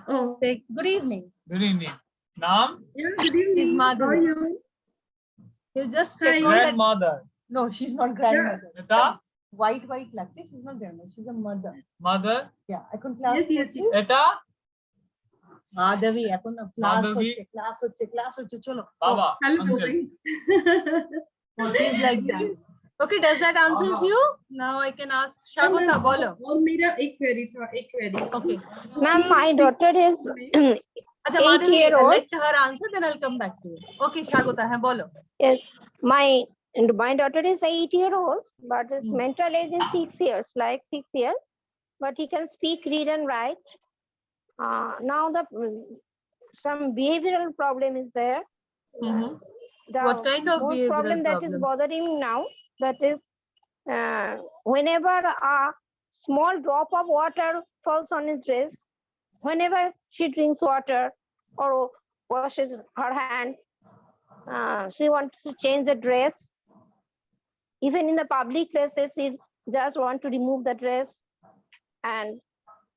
Oh, say good evening. Good evening. Naam? Yeah, good evening. His mother. How are you? He'll just check on that. Grandmother. No, she's not grandmother. Eta? White Lakshmi, she's not grandmother, she's a mother. Mother? Yeah, এখন class করছি। এটা? মাধবী, এখন class মাধবী? হচ্ছে, class হচ্ছে, চলো। Baba. Hello. Uncle. Oh, she's like that. Okay, does that answers you? Now I can ask Shagota, bolo. और मेरा एक query था, एक query. Okay. Ma'am, my daughter is Acha, Madhavi, let her answer, then I'll come back to you. Okay, Shagota, hai, bolo. yes, my daughter is 8-year-old, but his mental age is 6 years, like 6 years, but he can speak, read, and write. Now some behavioral problem is there. The What kind of most behavioral problem that is bothering him now, that is whenever a small drop of water falls on his dress, whenever she drinks water or washes her hand, she wants to change the dress. Even in the public places, she just wants to remove the dress. And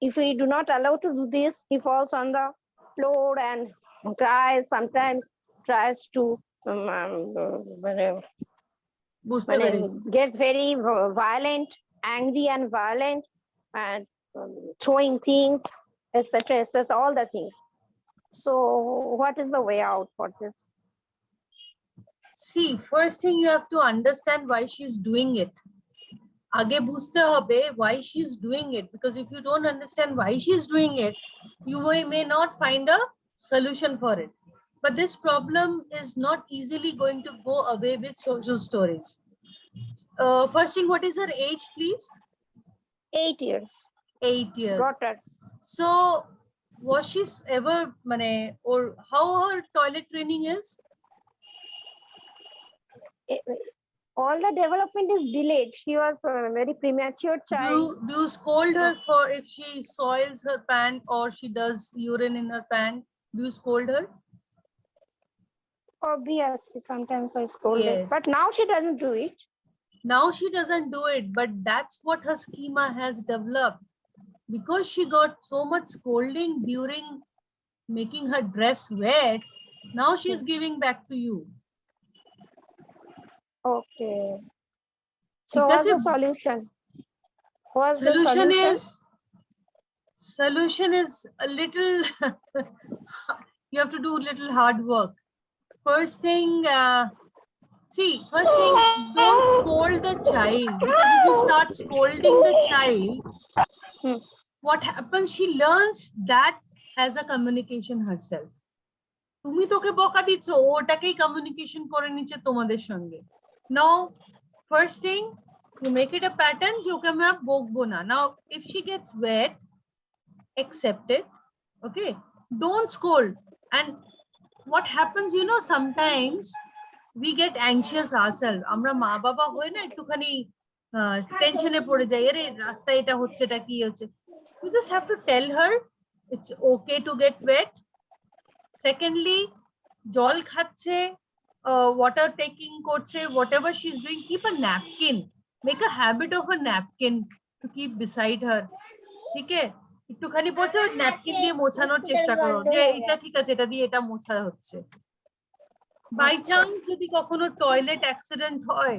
if we do not allow to do this, he falls on the floor and cries, sometimes tries to gets very violent, angry and violent, and throwing things, etc., all the things. So what is the way out for this? See, first thing you have to understand why she's doing it. Aage bujhte hobe why she's doing it, because if you don't understand why she's doing it, you may not find a solution for it. But this problem is not easily going to go away with social stories. First thing, what is her age, please? 8 years. 8 years. Daughter. So, was she ever, or how her toilet training is? All the development is delayed. She was a very premature child. Do you scold her for if she soils her pant or she does urine in her pant? Do you scold her? Obviously, sometimes I scold her, Yes. but now she doesn't do it. Now she doesn't do it, but that's what her schema has developed. Because she got so much scolding during making her dress wet, now she's giving back to you. Okay. So Because what's the solution? What's the solution is a little, you have to do a little hard work. First thing, don't scold the child, because if you start scolding the child, what happens, she learns that as a communication herself. তুমি তোকে বকা দিচ্ছ, ওটাকেই communication করে নিচ্ছে তোমাদের সঙ্গে. Now, first thing, you make it a pattern যে ওকে আমরা বকবো না. Now, if she gets wet, accept it. Okay, don't scold. And what happens, sometimes we get anxious ourselves. আমরা মা বাবা হই না, একটুখানি টেনশনে পড়ে যাই, আরে রাস্তায় এটা হচ্ছে, এটা কি হচ্ছে. You just have to tell her it's okay to get wet. Secondly, jol khaচ্ছে, water taking korche, whatever she's doing, keep a napkin. Make a habit of a napkin to keep beside her. Okay? একটুখানি পড়ছে, napkin দিয়ে মোছানোর চেষ্টা করো যে এটা ঠিক আছে, এটা দিয়ে এটা মোছা হচ্ছে. বাই চান্স যদি কখনো টয়লেট অ্যাক্সিডেন্ট হয়,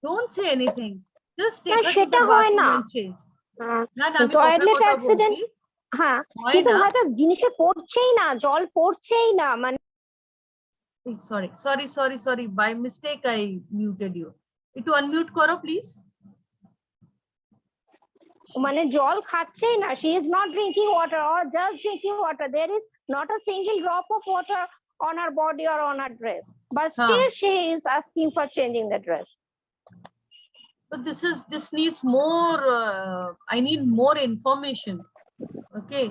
don't say anything, just take her to the bathroom and change. না আমি টয়লেট কথা অ্যাক্সিডেন্ট, বলছি, হ্যাঁ, কিন্তু হয়তো জিনিসে পড়ছেই না, জল পড়ছেই না, মানে sorry, by mistake I muted you. একটু unmute করো প্লিজ. মানে জল খাচ্ছেই না, she is not drinking water or just drinking water, there is not a single drop of water on her body or on her dress, but still she is asking for changing the dress. But this needs more, I need more information. Okay,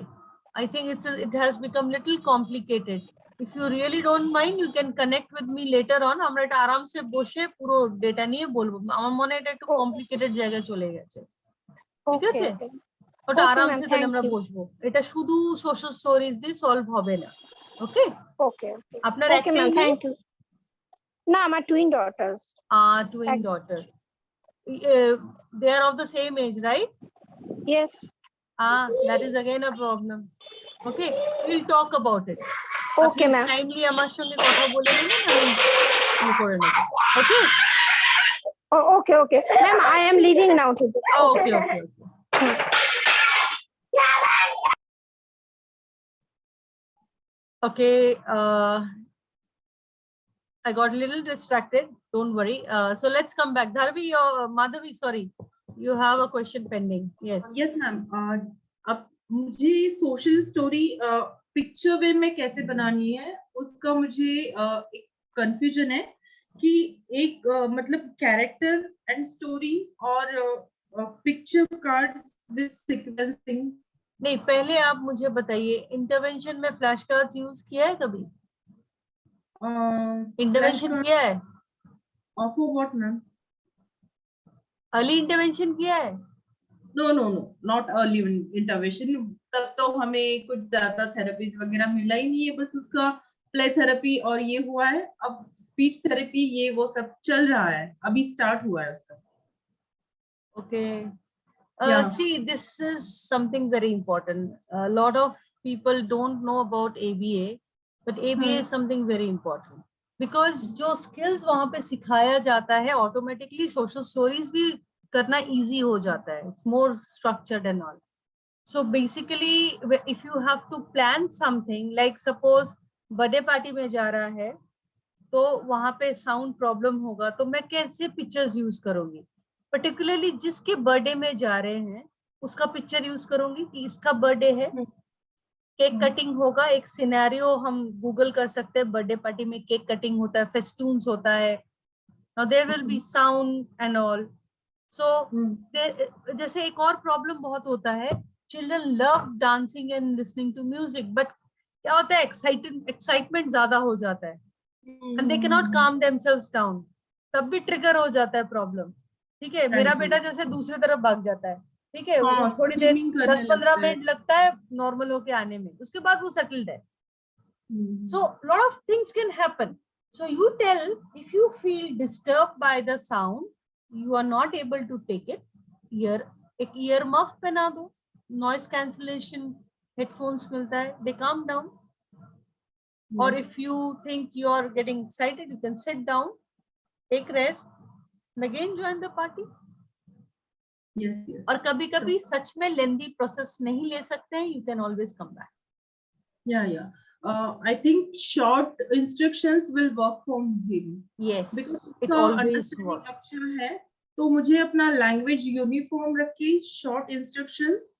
I think it has become little complicated. If you really don't mind, you can connect with me later on. আমরা এটা আরামসে বসে পুরো data নিয়ে বলবো. আমার মনে হয় এটা একটু কমপ্লিকেটেড জায়গায় চলে গেছে. ঠিক আছে, ওটা আরামসে তাহলে আমরা বসবো. এটা শুধু সোশ্যাল স্টোরিজ দিয়ে সলভ হবে না. ওকে ওকে, আপনার ওকে ম্যাম, থ্যাংক ইউ। না, আমার twin daughters. Twin daughter. They are of the same age, right? Yes. That is again a problem. Okay, we'll talk about it. Okay ma'am. Kindly আমার সঙ্গে কথা বলে নিন, আমি কি করে নেব. Okay. Oh, okay. Ma'am, I am leaving now today. Okay. Okay, I got a little distracted. Don't worry. So let's come back. Dharvi or Madhavi, sorry, you have a question pending. Yes, ma'am. अब मुझे social story picture वे में कैसे बनानी है, उसका मुझे एक confusion है कि एक मतलब कैरेक्टर एंड स्टोरी और पिक्चर कार्ड्स विद सीक्वेंसिंग. नहीं, पहले आप मुझे बताइए, इंटरवेंशन में फ्लैश कार्ड्स यूज किया है कभी? इंटरवेंशन किया है? For what ma'am? Early intervention किया है? No, not early intervention. तब तो हमें कुछ ज्यादा थेरेपीज वगैरह मिला ही नहीं है, बस उसका प्ले थेरेपी और ये हुआ है. अब स्पीच थेरेपी ये वो सब चल रहा है, अभी स्टार्ट हुआ है उसका. Okay. See, this is something very important. A lot of people don't know about ABA, but ABA is something very important because जो skills वहाँ पे सिखाया जाता है, automatically social stories भी करना easy हो जाता है. It's more structured and all. So basically, if you have to plan something, like suppose birthday party में जा रहा है, तो वहाँ पे sound problem होगा, तो मैं कैसे pictures use करूँगी? पर्टिकुलरली जिसके बर्थडे में जा रहे हैं उसका पिक्चर यूज करूंगी कि इसका बर्थडे है, केक कटिंग होगा. एक सिनेरियो हम गूगल कर सकते हैं, बर्थडे पार्टी में केक कटिंग होता है, फेस्टून्स होता है, Now there will be sound and all. So हम्म, जैसे एक और प्रॉब्लम बहुत होता है, children love dancing and listening to music, but क्या होता है, एक्साइटमेंट ज्यादा हो जाता है and they cannot calm themselves down, तब भी ट्रिगर हो जाता है प्रॉब्लम। ठीक है, मेरा Thank you. बेटा जैसे दूसरी तरफ भाग जाता है, ठीक है, वो हाँ, थोड़ी देर screaming करने 10-15 लगता है। मिनट लगता है नॉर्मल होके आने में, उसके बाद वो सेटल्ड है। So lot of things can happen. So you tell, if you feel disturbed by the sound, you are not able to take it, एक ear muff पहना दो, noise cancellation headphones मिलता है, they calm down. Or Yes. if you think you are getting excited, you can sit down, take rest, and again join the party. Yes, yes. और कभी कभी सच में lengthy process नहीं ले सकते हैं, you can always come back. Yeah. I think short instructions will work from him. Yes, Because it उसका always understanding works. अच्छा है, तो मुझे अपना language uniform रख के short instructions,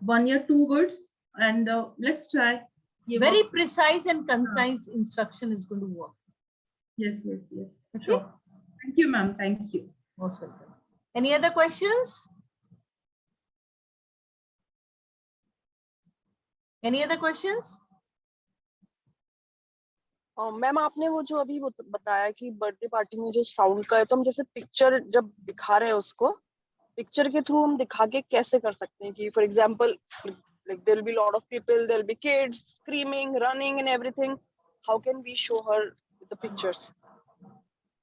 1 या 2 words, and let's try. ये Very work. precise and concise instruction is going to work. Yes. Okay? Sure. Thank you, ma'am. Thank you. Most welcome. Any other questions? Any other questions? Ma'am आपने वो जो अभी बताया कि birthday party में जो sound का है, तो हम जैसे पिक्चर जब दिखा रहे हैं उसको, पिक्चर के थ्रू हम दिखा के कैसे कर सकते हैं कि for example like there will be a lot of people, there will be kids screaming, running and everything, how can we show her the pictures?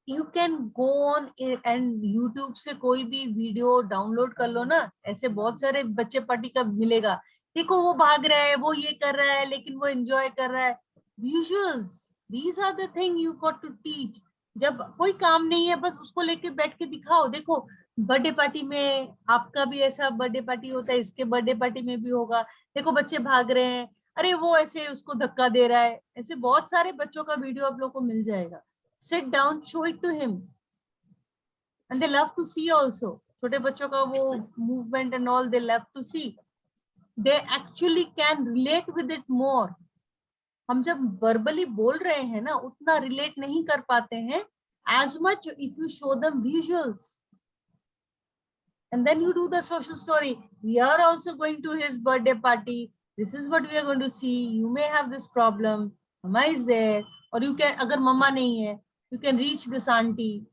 You can go on and YouTube से कोई भी video download कर लो ना, ऐसे बहुत सारे बच्चे party का मिलेगा, देखो वो भाग रहा है, वो ये कर रहा है, लेकिन वो एंजॉय कर रहा है। Visuals, these are the thing you got to teach. जब कोई काम नहीं है, बस उसको लेके बैठ के दिखाओ, देखो बर्थडे पार्टी में आपका भी ऐसा बर्थडे पार्टी होता है, इसके बर्थडे पार्टी में भी होगा, देखो बच्चे भाग रहे हैं, अरे वो ऐसे उसको धक्का दे रहा है, ऐसे बहुत सारे बच्चों का वीडियो आप लोग को मिल जाएगा। Sit down, show it to him, and they love to see also. छोटे बच्चों का वो movement and all, they love to see. They actually can relate with it more. हम जब verbally बोल रहे हैं ना, उतना relate नहीं कर पाते हैं as much if you show them visuals. And then you do the social story. We are also going to his birthday party. This is what we are going to see. You may have this problem. Mama is there. Or you can, अगर मम्मा नहीं है, you can reach this auntie.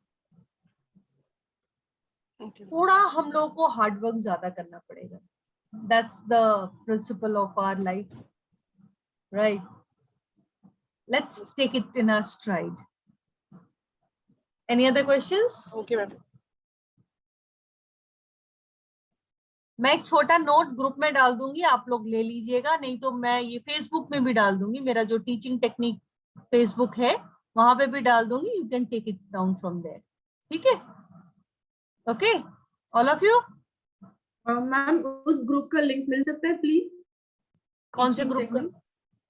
थोड़ा हम लोगों को hard work ज्यादा करना पड़ेगा. That's the principle of our life, right? Let's take it in our stride. Any other questions? Okay, ma'am. मैं एक छोटा नोट ग्रुप में डाल दूंगी, आप लोग ले लीजिएगा, नहीं तो मैं ये फेसबुक में भी डाल दूंगी, मेरा जो टीचिंग टेक्निक फेसबुक है वहां पे भी डाल दूंगी. You can take it down from there. ठीक है? Okay, all of you. Ma'am उस ग्रुप का लिंक मिल सकता है प्लीज? कौन से ग्रुप का?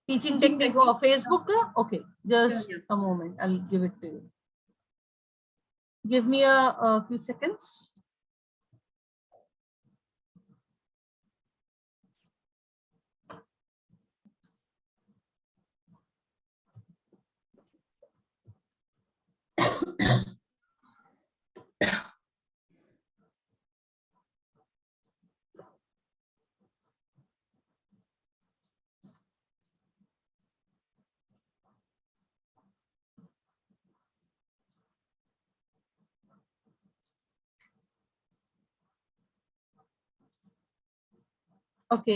टीचिंग टेक्निक वो फेसबुक का? Okay, just a moment, I will give it to you. Give me a few seconds. Okay,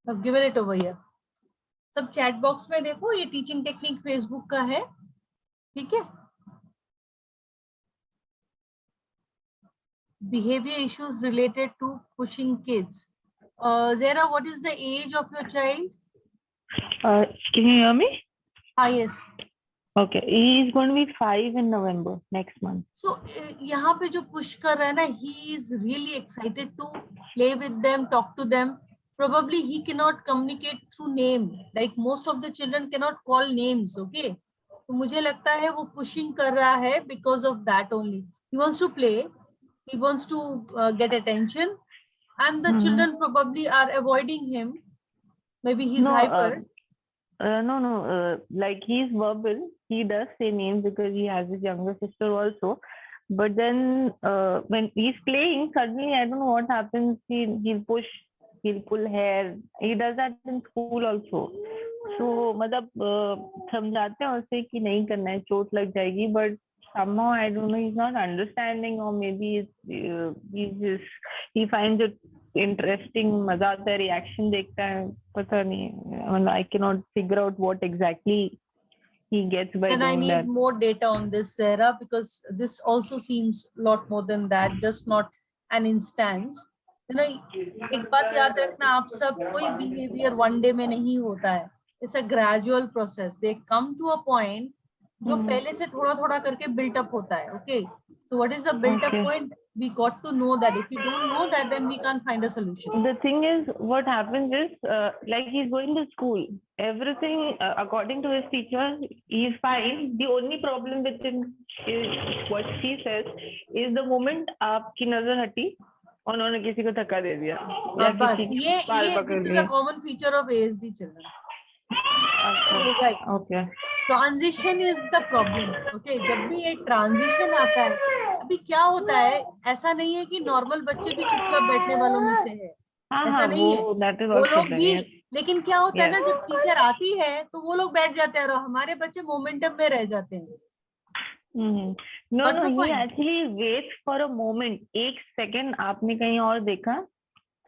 I've given it over here. सब चैट बॉक्स में देखो, ये टीचिंग टेक्निक फेसबुक का है. ठीक है? Behavior issues related to pushing kids. Zara, what is the age of your child? Can you hear me? Yes. Okay, he is going to be 5 in November next month. So यहाँ पे जो push कर रहा है ना, he is really excited to play with them, talk to them. Probably he cannot communicate through name. Like most of the children cannot call names. Okay. तो मुझे लगता है वो pushing कर रहा है because of that only. He wants to play. He wants to get attention, and the children probably are avoiding him. Maybe he's hyper. No, like he's verbal. he does say names because he has his younger sister also. But then when he's playing, suddenly I don't know what happens. He'll push, he'll pull hair. He does that in school also. So मतलब समझाते हैं उसे कि नहीं करना है, चोट लग जाएगी. But somehow I don't know, he's not understanding, or maybe he finds it interesting, मजा आता है, reaction देखता है, पता नहीं. I cannot figure out what exactly he gets by Then I doing need that. more data on this, Sarah, because this also seems a lot more than that, just not an instance. You know, एक बात याद रखना, आप सब कोई behavior one day में नहीं होता है. It's a gradual process. They come to a point जो पहले से थोड़ा थोड़ा करके built up होता है. Okay. So what is the built up point? We got to know that. If we don't know that, then we can't find a solution. The thing is, what happens is, like he's going to school, everything according to his teacher, he's fine. The only problem with him is what she says is the moment आपकी नजर हटी, उन्होंने किसी को धक्का दे दिया. बस ये this is a common feature of ASD children. Okay. Transition is the problem. Okay, जब भी एक ट्रांजिशन आता है, अभी क्या होता है, ऐसा नहीं है कि नॉर्मल बच्चे भी चुपचाप बैठने वालों में से है, ऐसा नहीं है. वो लोग भी, लेकिन क्या होता है ना, जब टीचर आती है तो वो लोग बैठ जाते हैं और हमारे बच्चे मोमेंटम में रह जाते हैं. No, he actually waits for a moment. एक सेकंड आपने कहीं और देखा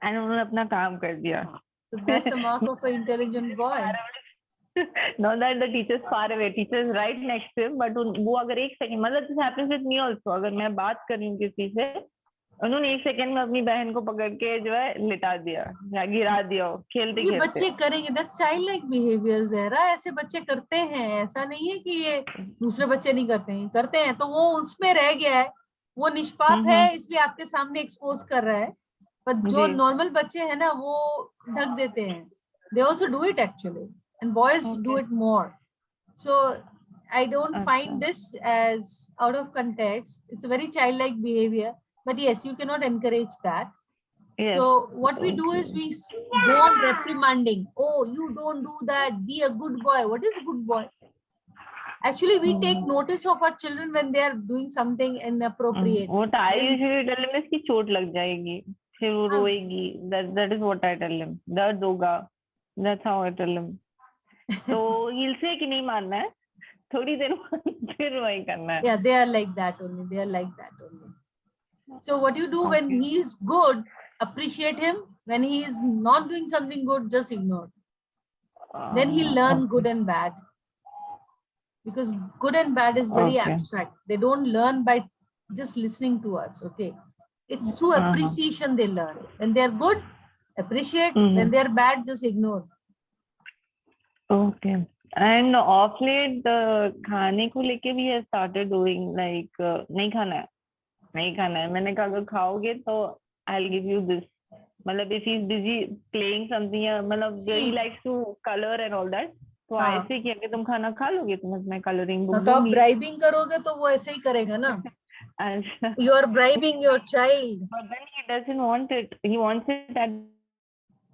एंड उन्होंने अपना काम कर दिया. So that's the mark of an intelligent boy. Not that the teacher is far away, teacher is right next to him, but वो अगर एक सेकंड, मतलब this happens with me also, अगर मैं बात कर रही हूँ किसी से, उन्होंने एक सेकंड में अपनी बहन को पकड़ के जो है लिटा दिया या गिरा दिया, खेलते ये खेलते. बच्चे करेंगे, that's childlike behavior ज़हरा. ऐसे बच्चे करते हैं, ऐसा नहीं है कि ये दूसरे बच्चे नहीं करते हैं, करते हैं. तो वो उसमें रह गया है, वो निष्पाप है, इसलिए आपके सामने एक्सपोज कर रहा है. पर जो नॉर्मल बच्चे हैं ना, वो ढक देते हैं. They also do it actually, and boys do it more. So I don't find this as out of context. It's a very childlike behavior, but yes, you cannot encourage that. Yes. So what we do is we go on reprimanding. Oh, you don't do that. Be a good boy. What is a good boy? Actually, we take notice of our children when they are doing something inappropriate. What I usually tell him is कि चोट लग जाएगी, फिर वो रोएगी. That is what I tell him. दर्द होगा. That's how I tell him. So he'll say कि नहीं मानना है, थोड़ी देर फिर वही करना है. Yeah, they are like that only. They are like that only. So what you do when he is good, appreciate him. When he is not doing something good, just ignore. Then he'll learn good and bad. Because good and bad is very abstract. They don't learn by just listening to us. Okay, it's through appreciation they learn. When they are good, appreciate. When they are bad, just ignore. Okay. And off late, खाने को लेके भी has started doing like नहीं खाना है, नहीं खाना है. मैंने कहा अगर खाओगे तो I'll give you this. मतलब if he's busy playing something, मतलब he likes to color and all that. तो ऐसे किया कि तुम खाना खा लोगे, तुम मैं कलरिंग बुक. तो आप ब्राइबिंग करोगे तो वो ऐसे ही करेगा ना. You are bribing your child. But then he doesn't want it. He wants it at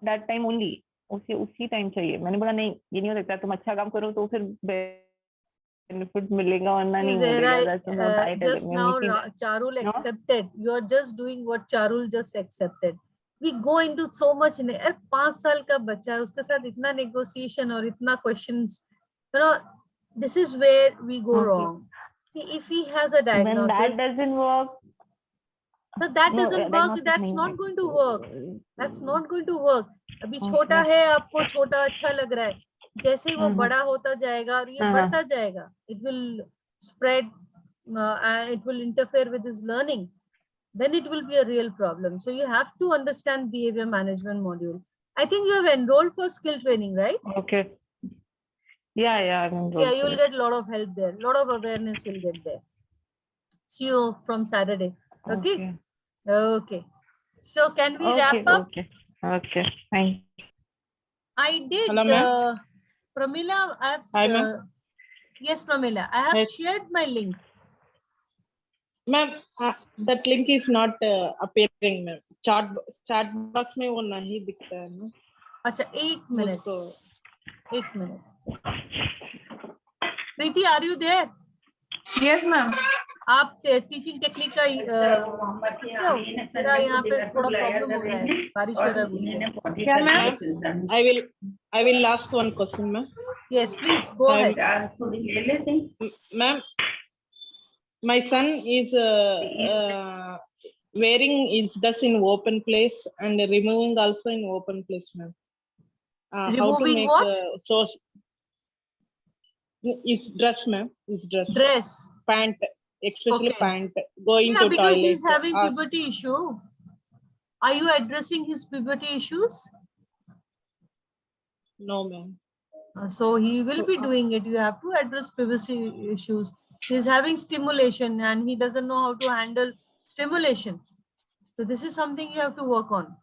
that time only. उसी टाइम चाहिए. मैंने बोला नहीं, ये नहीं हो सकता, तुम अच्छा काम करो तो फिर बेनिफिट मिलेगा, वरना नहीं मिलेगा. Just now Charul accepted. You are just doing what Charul just accepted. We go into so much. 5 साल का बच्चा है, उसके साथ इतना negotiation और इतना questions. You know, this is where we go wrong. See, if he has a diagnosis, when that doesn't work, but that doesn't work. That's not going to work. That's not going to work. अभी छोटा है, आपको छोटा अच्छा लग रहा है. जैसे ही वो बड़ा होता जाएगा और ये बढ़ता जाएगा, it will spread and it will interfere with his learning. Then it will be a real problem. So you have to understand behavior management module. I think you have enrolled for skill training, right? Okay. Yeah, I'm enrolled. Yeah, you will get a lot of help there. A lot of awareness you'll get there. See you from Saturday. Okay. Okay. So can we wrap up? Okay. Fine. I did. Hello, ma'am. Pramila, I have. Hi, ma'am. Yes, Pramila, I have shared my link. Ma'am, that link is not appearing, ma'am. Chat box में वो नहीं दिखता है ना. अच्छा, एक minute. Preeti, are you there? Yes, ma'am. आप teaching technique का कर सकते हो? मेरा यहाँ पे थोड़ा प्रॉब्लम हो रहा है, बारिश हो रहा है बहुत। क्या ma'am? I will ask one question, ma'am. Yes, please go ahead. Ma'am, my son is wearing his dress in open place and removing also in open place, ma'am. How to Removing make what? so his dress, ma'am, his dress. Dress. Pant, especially Okay. pant, going Yeah, to because toilet. he's having puberty issue. Are you addressing his puberty issues? No, ma'am. So he will be doing it. You have to address puberty issues. He's having stimulation and he doesn't know how to handle stimulation. So this is something you have to work on.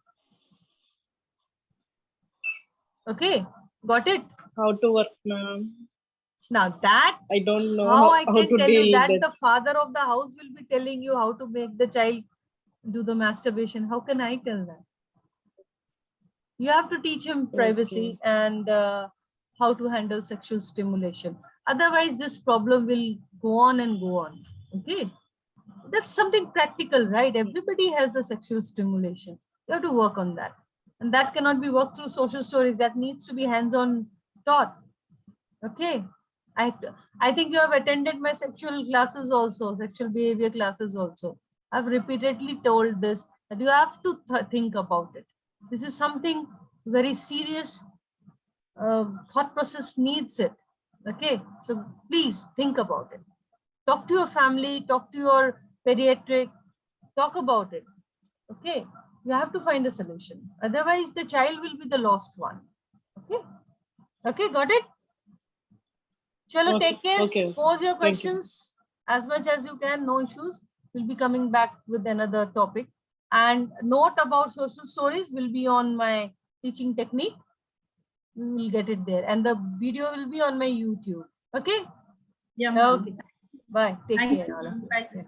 Okay, got it? How to work, ma'am? Now that I don't know how I how can to tell you deal that with the father of the house will be telling you how to make the child do the masturbation. How can I tell that? You have to teach him privacy and how to handle sexual stimulation. Otherwise, this problem will go on and go on. Okay, that's something practical, right? Everybody has the sexual stimulation. You have to work on that, and that cannot be worked through social stories. That needs to be hands-on taught. Okay, I think you have attended my sexual classes also, sexual behavior classes also. I've repeatedly told this, that you have to think about it. This is something very serious. Thought process needs it. Okay, so please think about it. Talk to your family, talk to your pediatric, talk about it. Okay, you have to find a solution. Otherwise, the child will be the lost one. Okay, okay, got it? Chalo, Okay, take care. okay. Pose your Thank you. questions as much as you can. No issues. We'll be coming back with another topic. And note about social stories will be on my teaching technique. We will get it there. And the video will be on my YouTube. Okay? Yeah, ma'am. Okay. Bye. Take Thank care. you, ma'am. Bye. Yeah.